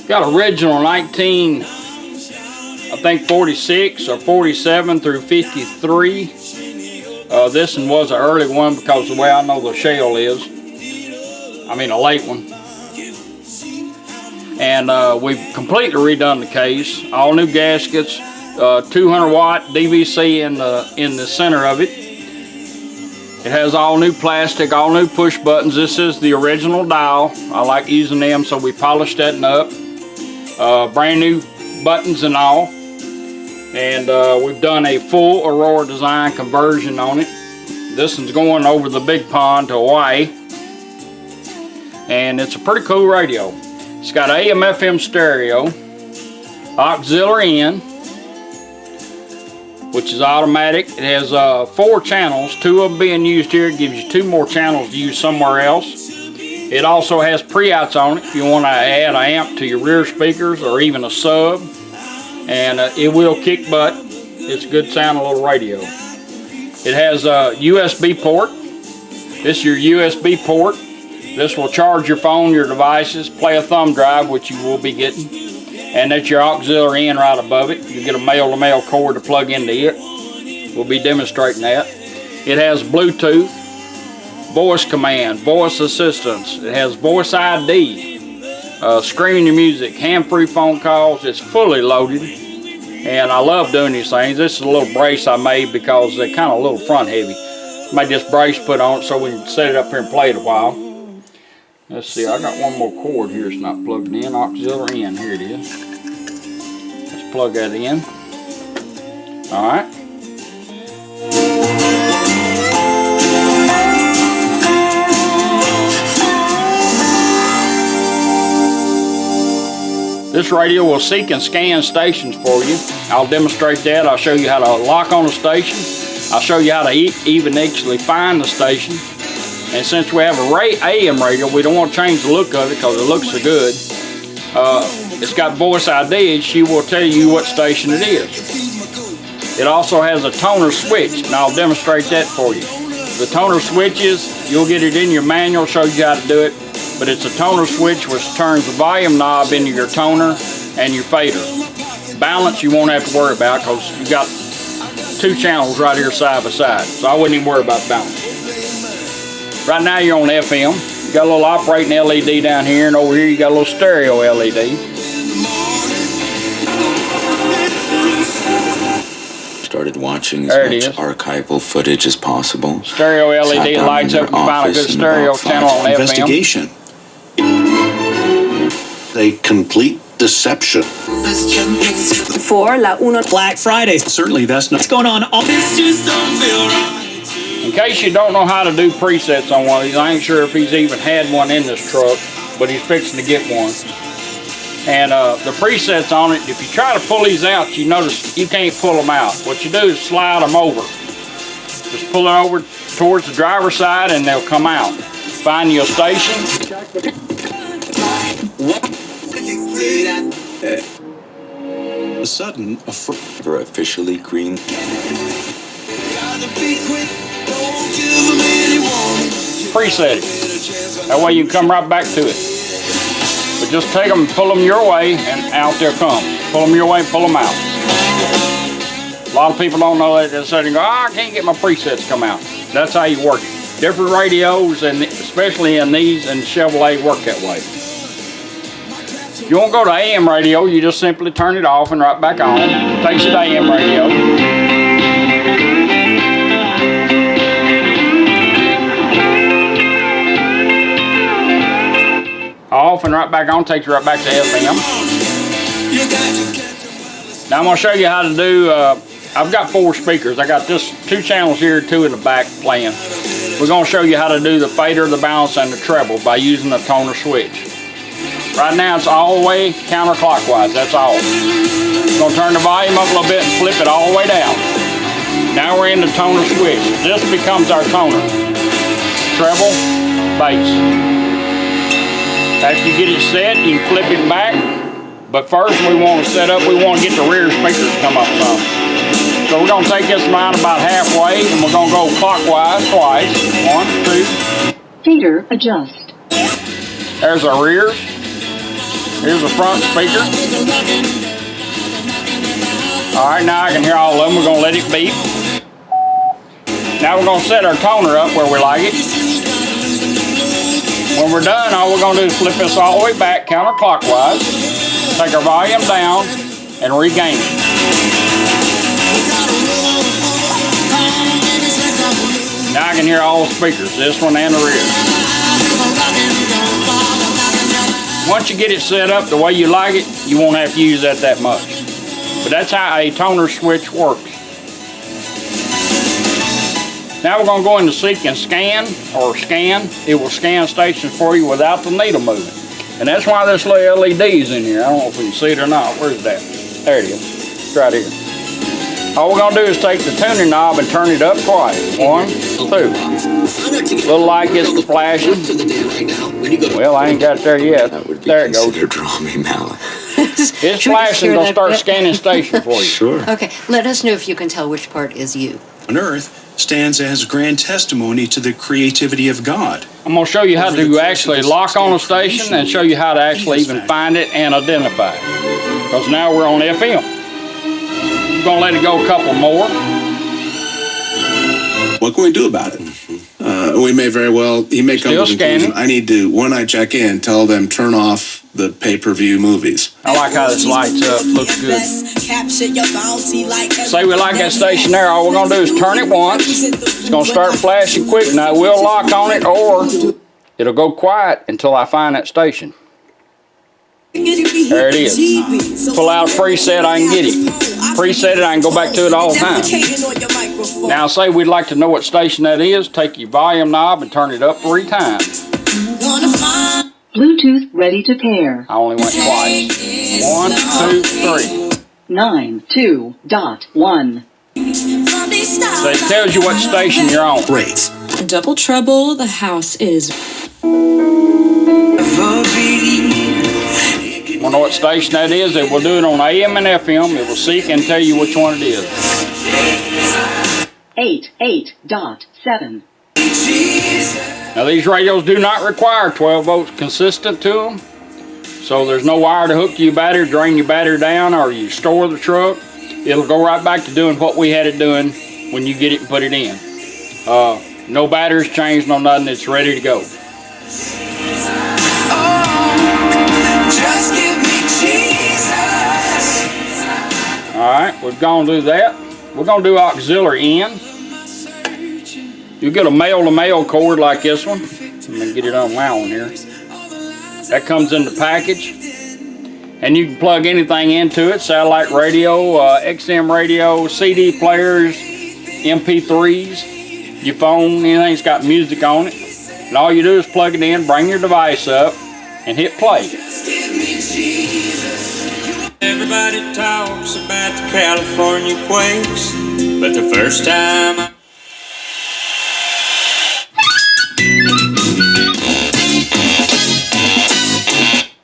Got original 46 or 47 through 53. This one was an early one because the way I know the shell is. I mean a late one. And we've completely redone the case. All new gaskets, 200 watt DVC in the center of it. It has all new plastic, all new push buttons. This is the original dial. I like using them, so we polished that up. Brand new buttons and all. And we've done a full Aurora Design conversion on it. This one's going over the big pond to Hawaii. And it's a pretty cool radio. It's got AM FM stereo, auxiliary in, which is automatic. It has 4 channels, 2 of them being used here. It gives you 2 more channels to use somewhere else. It also has pre-outs on it if you want to add an amp to your rear speakers or even a sub. And it will kick butt. It's a good sound little radio. It has a USB port. This is your USB port. This will charge your phone, your devices, play a thumb drive, which you will be getting. And that's your auxiliary in right above it. You get a male-to-male cord to plug into it. We'll be demonstrating that. It has Bluetooth, voice command, voice assistance. It has voice ID. Screening your music, hand-free phone calls. It's fully loaded, and I love doing these things. This is a little brace I made because they're kind of a little front heavy. Made this brace put on it so we can set it up here and play it a while. Let's see, I got one more cord here. It's not plugged in. Auxiliary in. Here it is. Let's plug that in. All right. This radio will seek and scan stations for you. I'll demonstrate that. I'll show you how to lock on a station. I'll show you how to even actually find the station. And since we have a AM radio, we don't want to change the look of it because it looks so good. It's got voice ID. She will tell you what station it is. It also has a toner switch, and I'll demonstrate that for you. The toner switches, you'll get it in your manual, shows you how to do it. But it's a toner switch which turns the volume knob into your toner and your fader. Balance you won't have to worry about because you got 2 channels right here side by side. So I wouldn't even worry about balance. Right now you're on FM. You got a little operating LED down here, and over here you got a little stereo LED. Started watching as much archival footage as possible. Stereo LED lights up and find a good stereo channel on investigation. FM. A complete deception. For La Uno Black Friday. Certainly that's not what's going on. In case you don't know how to do presets on one of these, I ain't sure if he's even had one in this truck, but he's fixing to get one. And the presets on it, if you try to pull these out, you notice you can't pull them out. What you do is slide them over. Just pull it over towards the driver's side and they'll come out. Find your station. A sudden, We're officially green. Preset it. That way you can come right back to it. But just take them and pull them your way and out there come. Pull them your way and pull them out. A lot of people don't know that. They sit and go, I can't get my presets to come out. That's how you work it. Different radios, and especially in these and Chevrolet, work that way. If you won't go to AM radio, you just simply turn it off and right back on. Takes you to AM radio. Off and right back on, takes you right back to FM. Now I'm going to show you how to do, I've got 4 speakers. I got this 2 channels here, 2 in the back playing. We're going to show you how to do the fader, the balance, and the treble by using the toner switch. Right now it's all the way counterclockwise, that's all. We're going to turn the volume up a little bit and flip it all the way down. Now we're in the toner switch. This becomes our toner. Treble, bass. After you get it set, you can flip it back. But first we want to set up, we want to get the rear speakers to come up some. So we're going to take this line about halfway and we're going to go clockwise twice. 1, 2. Fader adjust. There's our rears. Here's the front speaker. Alright, now I can hear all of them. We're going to let it beep. Now we're going to set our toner up where we like it. When we're done, all we're going to do is flip this all the way back counterclockwise. Take our volume down and regain it. Now I can hear all the speakers, this one and the rear. Once you get it set up the way you like it, you won't have to use that much. But that's how a toner switch works. Now we're going to go into Seek and Scan, or Scan. It will scan stations for you without the needle moving. And that's why this little LED's in here. I don't know if we can see it or not. Where's that? There it is. It's right here. All we're going to do is take the tuning knob and turn it up twice. 1, 2. Little light gets to flashing. Well, I ain't got there yet. There it goes. Draw me mallet. It's flashing. Going to start scanning stations for you. Sure. Okay, let us know if you can tell which part is you. on earth stands as grand testimony to the creativity of God. I'm going to show you how to actually lock on a station and show you how to actually even find it and identify it. Because now we're on FM. I'm going to let it go a couple more. What can we do about it? We may very well, he may come to the conclusion, I need to, when I check in, tell them turn off the pay-per-view movies. I like how this lights up, looks good. Say we like that station there, all we're going to do is turn it once. It's going to start flashing quick. Now we'll lock on it or it'll go quiet until I find that station. There it is. Pull out a preset, I can get it. Preset it, I can go back to it all the time. Now say we'd like to know what station that is, take your volume knob and turn it up 3 times. Bluetooth ready to pair. I only went twice. 1, 2, 3. 92.1. So it tells you what station you're on. Great. Double trouble, the house is. Want to know what station that is? It will do it on AM and FM. It will seek and tell you which one it is. 88.7. Now these radios do not require 12 volts consistent to them. So there's no wire to hook to your battery, drain your battery down, or you store the truck. It'll go right back to doing what we had it doing when you get it and put it in. No batteries changed, no nothing. It's ready to go. Alright, we're going to do that. We're going to do auxiliary in. You get a male-to-male cord like this one. Let me get it unwound here. That comes in the package. And you can plug anything into it. Satellite radio, XM radio, CD players, MP3s, your phone, anything's got music on it. And all you do is plug it in, bring your device up, and hit play. Everybody talks about the California quakes, but the first time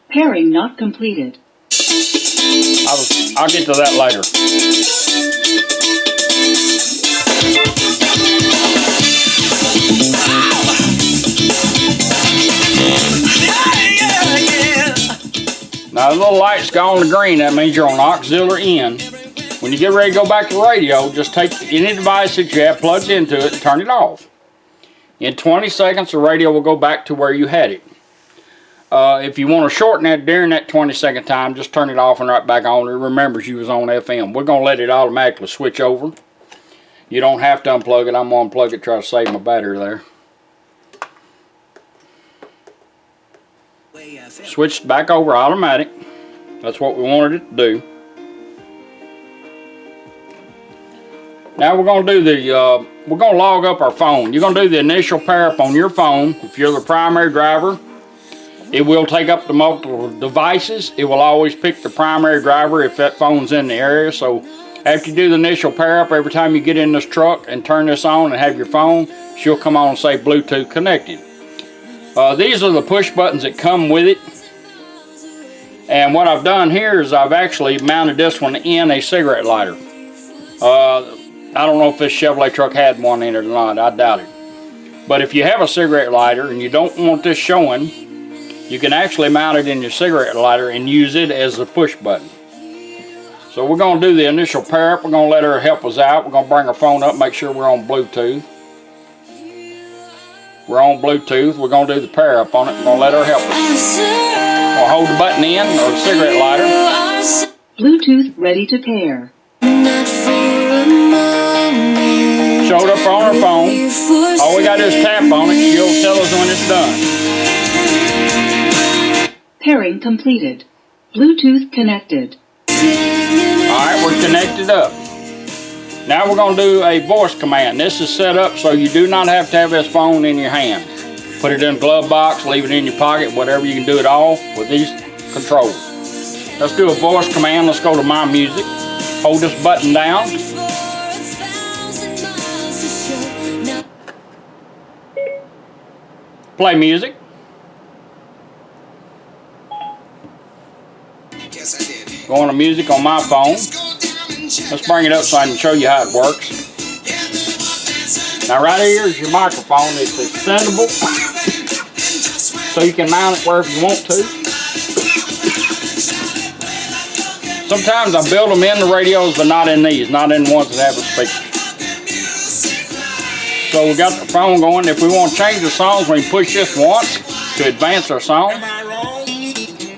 Pairing not completed. I'll get to that later. Now the little light's gone to green, that means you're on auxiliary in. When you get ready to go back to the radio, just take any device that you have plugged into it and turn it off. In 20 seconds the radio will go back to where you had it. If you want to shorten that during that 20-second time, just turn it off and right back on. It remembers you was on FM. We're going to let it automatically switch over. You don't have to unplug it. I'm going to unplug it, try to save my battery there. Switched back over automatic. That's what we wanted it to do. Now we're going to do the, we're going to log up our phone. You're going to do the initial pair up on your phone. If you're the primary driver, it will take up the multiple devices. It will always pick the primary driver if that phone's in the area. So after you do the initial pair up, every time you get in this truck and turn this on and have your phone, she'll come on and say Bluetooth connected. These are the push buttons that come with it. And what I've done here is I've actually mounted this one in a cigarette lighter. I don't know if this Chevrolet truck had one in it or not. I doubt it. But if you have a cigarette lighter and you don't want this showing, You can actually mount it in your cigarette lighter and use it as a push button. So we're going to do the initial pair up. We're going to let her help us out. We're going to bring our phone up, make sure we're on Bluetooth. We're on Bluetooth. We're going to do the pair up on it. We're going to let her help us. We'll hold the button in, or the cigarette lighter. Bluetooth ready to pair. Showed up on her phone. All we got to do is tap on it. She'll tell us when it's done. Pairing completed. Bluetooth connected. Alright, we're connected up. Now we're going to do a voice command. This is set up so you do not have to have this phone in your hand. Put it in a glove box, leave it in your pocket, whatever. You can do it all with these controls. Let's do a voice command. Let's go to My Music. Hold this button down. Play music. Go on to music on my phone. Let's bring it up so I can show you how it works. Now right here is your microphone. It's extendable, so you can mount it wherever you want to. Sometimes I build them in the radios, but not in these, not in the ones that have a speaker. So we got the phone going. If we want to change the songs, we can push this once to advance our song,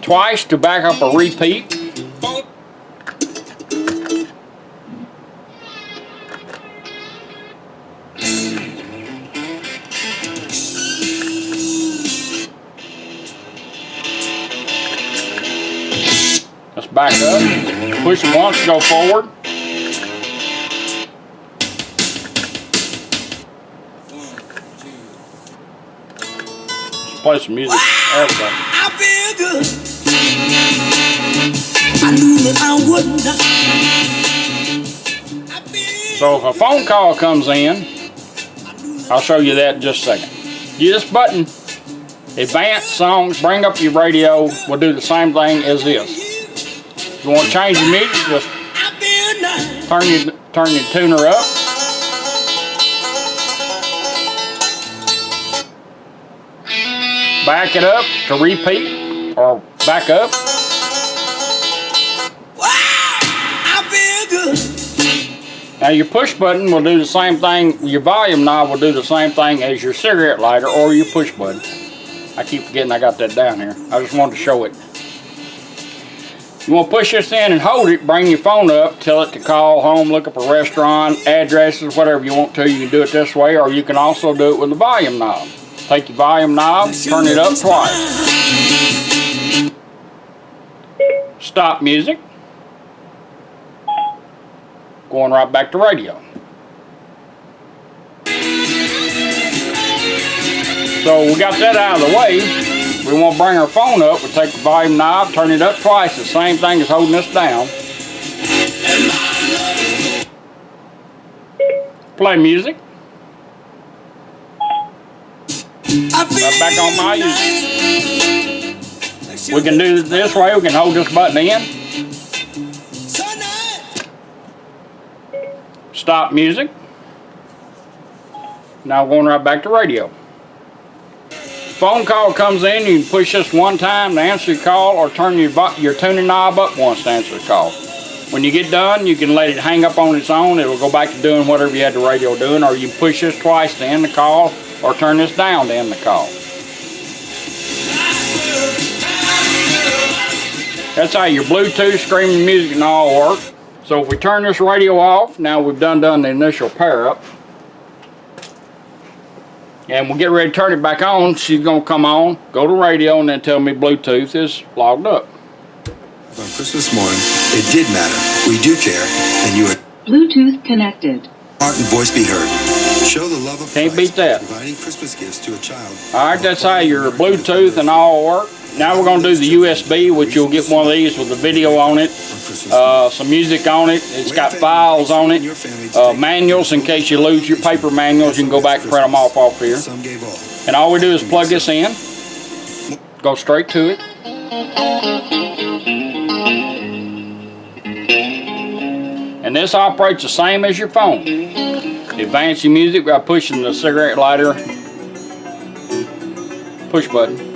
twice to back up a repeat. Let's back up. Push it once to go forward. Let's play some music. There we go. I feel good. I knew that I would not. So if a phone call comes in, I'll show you that in just a second. Use this button, advance songs, bring up your radio. We'll do the same thing as this. If you want to change your music, just turn your tuner up. Back it up to repeat, or back up. Now your push button will do the same thing, your volume knob will do the same thing as your cigarette lighter or your push button. I keep forgetting I got that down here. I just wanted to show it. You want to push this in and hold it, bring your phone up, tell it to call home, look up a restaurant, addresses, whatever you want to. You can do it this way, or you can also do it with the volume knob. Take your volume knob, turn it up twice. Stop music. Going right back to radio. So we got that out of the way. We want to bring our phone up. We take the volume knob, turn it up twice. The same thing as holding this down. Play music. Right back on My Music. We can do it this way. We can hold this button in. Stop music. Now going right back to radio. Phone call comes in, you can push this one time to answer your call, or turn your tuning knob up once to answer the call. When you get done, you can let it hang up on its own. It will go back to doing whatever you had the radio doing, or you can push this twice to end the call, or turn this down to end the call. That's how your Bluetooth, streaming music, and all work. So if we turn this radio off, now we've done the initial pair up. And we'll get ready to turn it back on. She's going to come on, go to radio, and then tell me Bluetooth is logged up. On Christmas morning, it did matter. We do care, and you are Bluetooth connected. heart and voice be heard. Show the love of Can't Christ beat that. by providing Christmas gifts to a child. Alright, that's how your Bluetooth and all work. Now we're going to do the USB, which you'll get one of these with a video on it, some music on it. It's got files on it, manuals in case you lose your paper manuals. You can go back and print them off here. And all we do is plug this in, go straight to it. And this operates the same as your phone. Advance your music by pushing the cigarette lighter push button.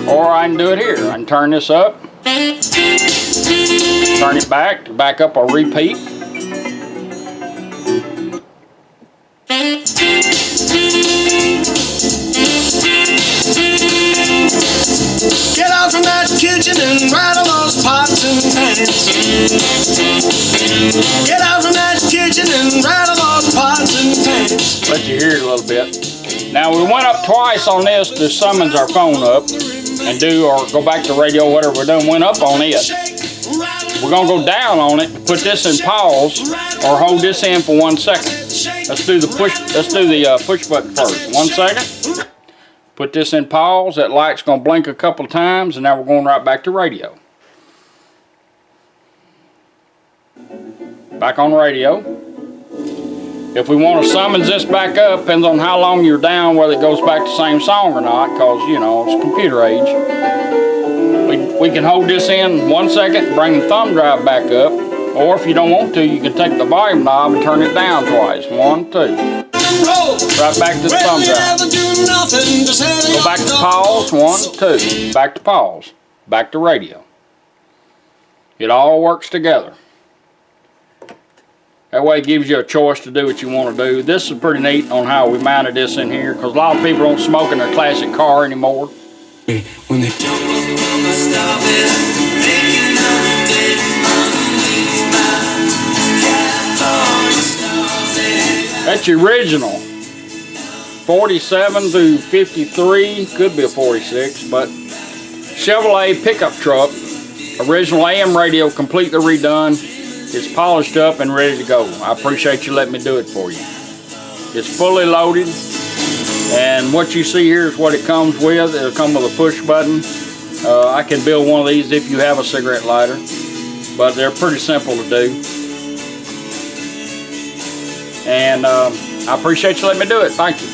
Or I can do it here. I can turn this up, turn it back up or repeat. Get out from that kitchen and rattle those pots and pans. Get out from that kitchen and rattle those pots and pans. Let you hear it a little bit. Now we went up twice on this to summons our phone up and or go back to radio, whatever we're doing. Went up on it. We're gonna go down on it, put this in pause, or hold this in for 1 second. Let's do the push button first. 1 second. Put this in pause. That light's gonna blink a couple of times, and now we're going right back to radio. Back on radio. If we want to summons this back up, depends on how long you're down, whether it goes back to the same song or not, because, you know, it's computer age. We can hold this in 1 second, bring the thumb drive back up, or if you don't want to, you can take the volume knob and turn it down twice. 1, 2. Right back to the thumb drive. Go back to pause. 1, 2. Back to pause. Back to radio. It all works together. That way it gives you a choice to do what you want to do. This is pretty neat on how we mounted this in here, because a lot of people don't smoke in their classic car anymore. When they That's the original. 47 through 53, could be a 46, but Chevrolet pickup truck. Original AM radio, completely redone. It's polished up and ready to go. I appreciate you letting me do it for you. It's fully loaded, and what you see here is what it comes with. It'll come with a push button. I can build one of these if you have a cigarette lighter, but they're pretty simple to do. And I appreciate you letting me do it. Thank you.